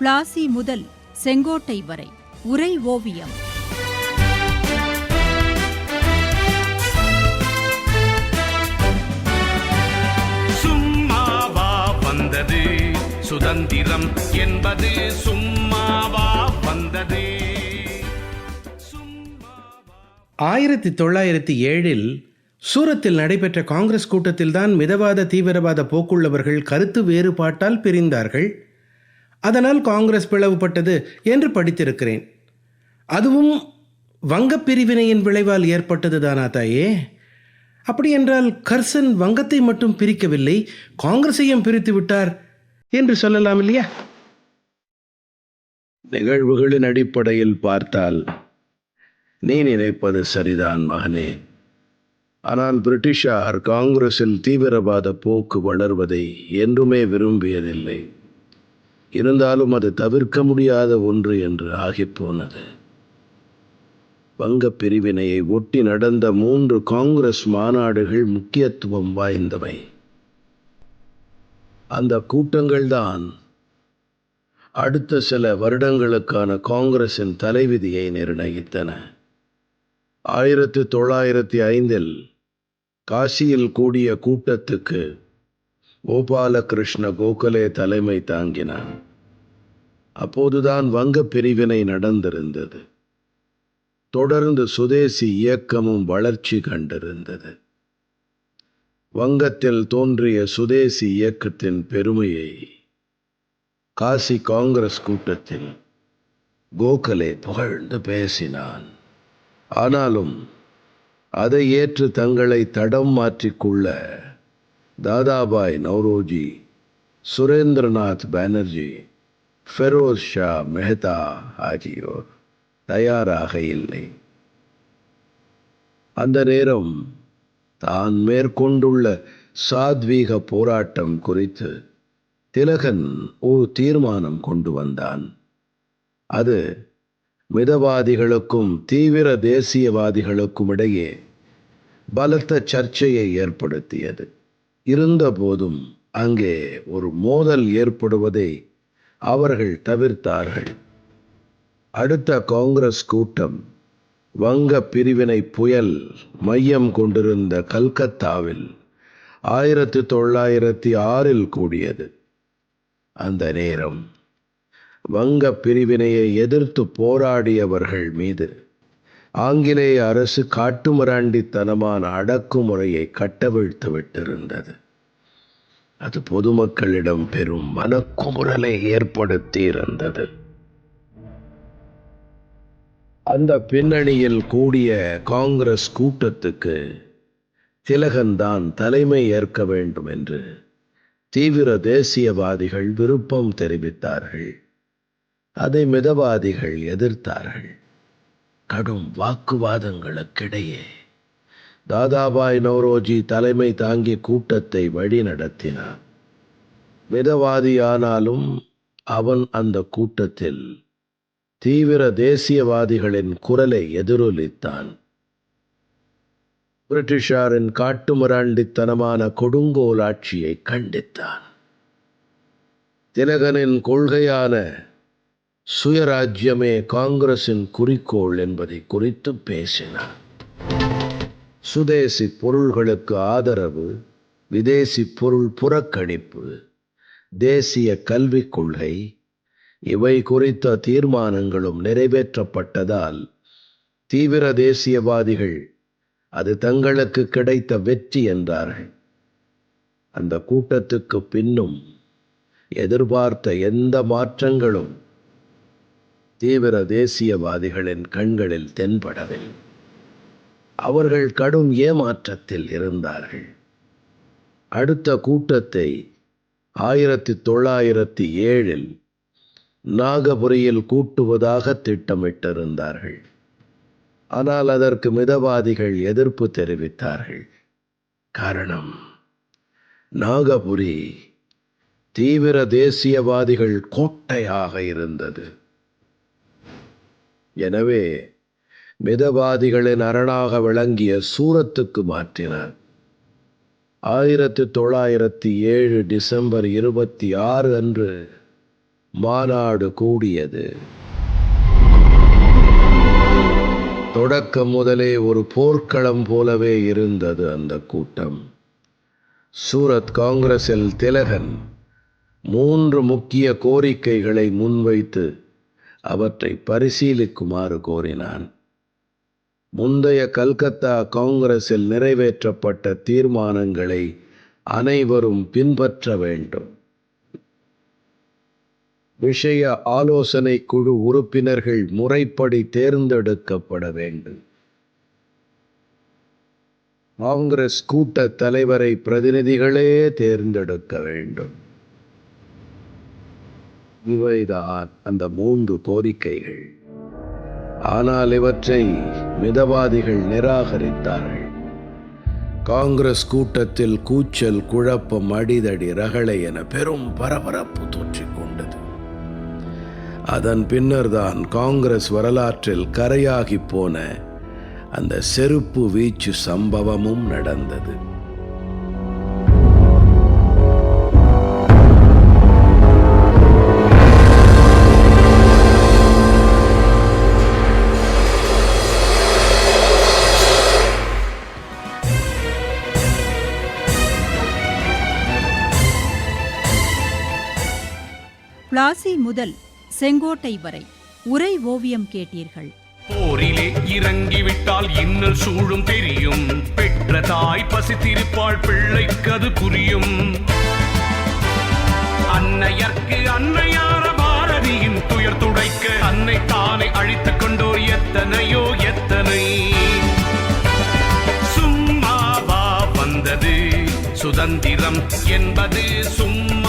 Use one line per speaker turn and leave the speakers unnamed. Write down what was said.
பிளாசி முதல் செங்கோட்டை வரை உரை ஓவியம்.
சும்மாவா வந்தது சுதந்திரம் என்பது, சும்மாவா வந்தது.
1907 சூரத்தில் நடைபெற்ற காங்கிரஸ் கூட்டத்தில்தான் மிதவாத தீவிரவாத போக்குள்ளவர்கள் கருத்து வேறுபாட்டால் பிரிந்தார்கள். அதனால் காங்கிரஸ் பிளவுபட்டது என்று படித்திருக்கிறேன். அதுவும் வங்கப் பிரிவினையின் விளைவால் ஏற்பட்டது தானா தாயே? அப்படியென்றால் கர்சன் வங்கத்தை மட்டும் பிரிக்கவில்லை, காங்கிரஸையும் பிரித்து விட்டார் என்று சொல்லலாம் இல்லையா?
நிகழ்வுகளின் அடிப்படையில் பார்த்தால் நீ நினைப்பது சரிதான் மகனே. ஆனால் பிரிட்டிஷார் காங்கிரஸில் தீவிரவாத போக்கு வளர்வதை என்றுமே விரும்பியதில்லை. இருந்தாலும் அது தவிர்க்க முடியாத ஒன்று என்று ஆகிப்போனது. வங்கப் பிரிவினையை ஒட்டி நடந்த 3 காங்கிரஸ் மாநாடுகள் முக்கியத்துவம் வாய்ந்தவை. அந்த கூட்டங்கள்தான் அடுத்த சில வருடங்களுக்கான காங்கிரஸின் தலைவிதியை நிர்ணயித்தன. 1905 காசியில் கூடிய கூட்டத்துக்கு கோபாலகிருஷ்ண கோகலே தலைமை தாங்கினார். அப்போதுதான் வங்கப் பிரிவினை நடந்திருந்தது. தொடர்ந்து சுதேசி இயக்கமும் வளர்ச்சி கண்டிருந்தது. வங்கத்தில் தோன்றிய சுதேசி இயக்கத்தின் பெருமையை காசி காங்கிரஸ் கூட்டத்தில் கோகலே புகழ்ந்து பேசினான். ஆனாலும் அதை ஏற்று தங்களை தடம் மாற்றிக்கொள்ள தாதாபாய் நௌரோஜி, சுரேந்திரநாத் பானர்ஜி, ஃபெரோஸ் ஷா மெஹ்தா ஆகியோர் தயாராக இல்லை. அந்த நேரம் தான் மேற்கொண்டுள்ள சாத்வீக போராட்டம் குறித்து திலகன் ஒரு தீர்மானம் கொண்டு வந்தான். அது மிதவாதிகளுக்கும் தீவிர தேசியவாதிகளுக்கும் இடையே பலத்த சர்ச்சையை ஏற்படுத்தியது. இருந்தபோதும் அங்கே ஒரு மோதல் ஏற்படுவதை அவர்கள் தவிர்த்தார்கள். அடுத்த காங்கிரஸ் கூட்டம் வங்க பிரிவினை புயல் மையம் கொண்டிருந்த கல்கத்தாவில் 1906 கூடியது. அந்த நேரம் வங்க பிரிவினையை எதிர்த்து போராடியவர்கள் மீது ஆங்கிலேய அரசு காட்டுமிராண்டித்தனமான அடக்குமுறையை கட்டவிழ்த்து விட்டிருந்தது. அது பொதுமக்களிடம் பெரும் மனக்குமுறலை ஏற்படுத்தியிருந்தது. அந்த பின்னணியில் கூடிய காங்கிரஸ் கூட்டத்துக்கு திலகன் தான் தலைமை ஏற்க வேண்டும் என்று தீவிர தேசியவாதிகள் விருப்பம் தெரிவித்தார்கள். அதை மிதவாதிகள் எதிர்த்தார்கள். கடும் வாக்குவாதங்களுக்கிடையே தாதாபாய் நௌரோஜி தலைமை தாங்கி கூட்டத்தை வழி நடத்தினார். மிதவாதியானாலும் அவன் அந்த கூட்டத்தில் தீவிர தேசியவாதிகளின் குரலை எதிரொலித்தான். பிரிட்டிஷாரின் காட்டுமிராண்டித்தனமான கொடுங்கோல் ஆட்சியை கண்டித்தான். திலகனின் கொள்கையான சுயராஜ்யமே காங்கிரசின் குறிக்கோள் என்பதை குறித்து பேசினார். சுதேசி பொருள்களுக்கு ஆதரவு, விதேசி பொருள் புறக்கணிப்பு, தேசிய கல்விக் கொள்கை இவை குறித்த தீர்மானங்களும் நிறைவேற்றப்பட்டதால் தீவிர தேசியவாதிகள் அது தங்களுக்கு கிடைத்த வெற்றி என்றார்கள். அந்த கூட்டத்துக்கு பின்னும் எதிர்பார்த்த எந்த மாற்றங்களும் தீவிர தேசியவாதிகளின் கண்களில் தென்படவில்லை. அவர்கள் கடும் ஏமாற்றத்தில் இருந்தார்கள். அடுத்த கூட்டத்தை 1907 நாகபுரியில் கூட்டுவதாக திட்டமிட்டிருந்தார்கள். ஆனால் அதற்கு மிதவாதிகள் எதிர்ப்பு தெரிவித்தார்கள். காரணம், நாகபுரி தீவிர தேசியவாதிகள் கோட்டையாக இருந்தது. எனவே மிதவாதிகளின் அரணாக விளங்கிய சூரத்துக்கு மாற்றினார். 1907 டிசம்பர் 26 அன்று மாநாடு கூடியது. தொடக்கம் முதலே ஒரு போர்க்களம் போலவே இருந்தது அந்த கூட்டம். சூரத் காங்கிரஸில் திலகன் 3 முக்கிய கோரிக்கைகளை முன்வைத்து அவற்றை பரிசீலிக்குமாறு கோரினான். முந்தைய கல்கத்தா காங்கிரஸில் நிறைவேற்றப்பட்ட தீர்மானங்களை அனைவரும் பின்பற்ற வேண்டும். விஷய ஆலோசனை குழு உறுப்பினர்கள் முறைப்படி தேர்ந்தெடுக்கப்பட வேண்டும். காங்கிரஸ் கூட்டத் தலைவரை பிரதிநிதிகளே தேர்ந்தெடுக்க வேண்டும். இவைதான் அந்த 3 கோரிக்கைகள். ஆனால் இவற்றை மிதவாதிகள் நிராகரித்தார்கள். காங்கிரஸ் கூட்டத்தில் கூச்சல், குழப்பம், அடிதடி, ரகளை என பெரும் பரபரப்பு தோற்றிக் கொண்டது. அதன் பின்னர்தான் காங்கிரஸ் வரலாற்றில் கரையாகி போன அந்த செருப்பு வீச்சு சம்பவமும் நடந்தது.
பிளாசி முதல் செங்கோட்டை வரை உரை ஓவியம் கேட்டீர்கள்.
போரிலே இறங்கிவிட்டால் இன்னல் சூழும் தெரியும். பெற்ற தாய் பசித்திருப்பாள், பிள்ளைக்கது புரியும். அன்னையர்க்கு அன்னையார பாரதியின் துயர் துடைக்க அன்னை தானை அழித்துக் கொண்டோர் எத்தனையோ எத்தனை. சும்மாவா வந்தது சுதந்திரம் என்பது சும்மா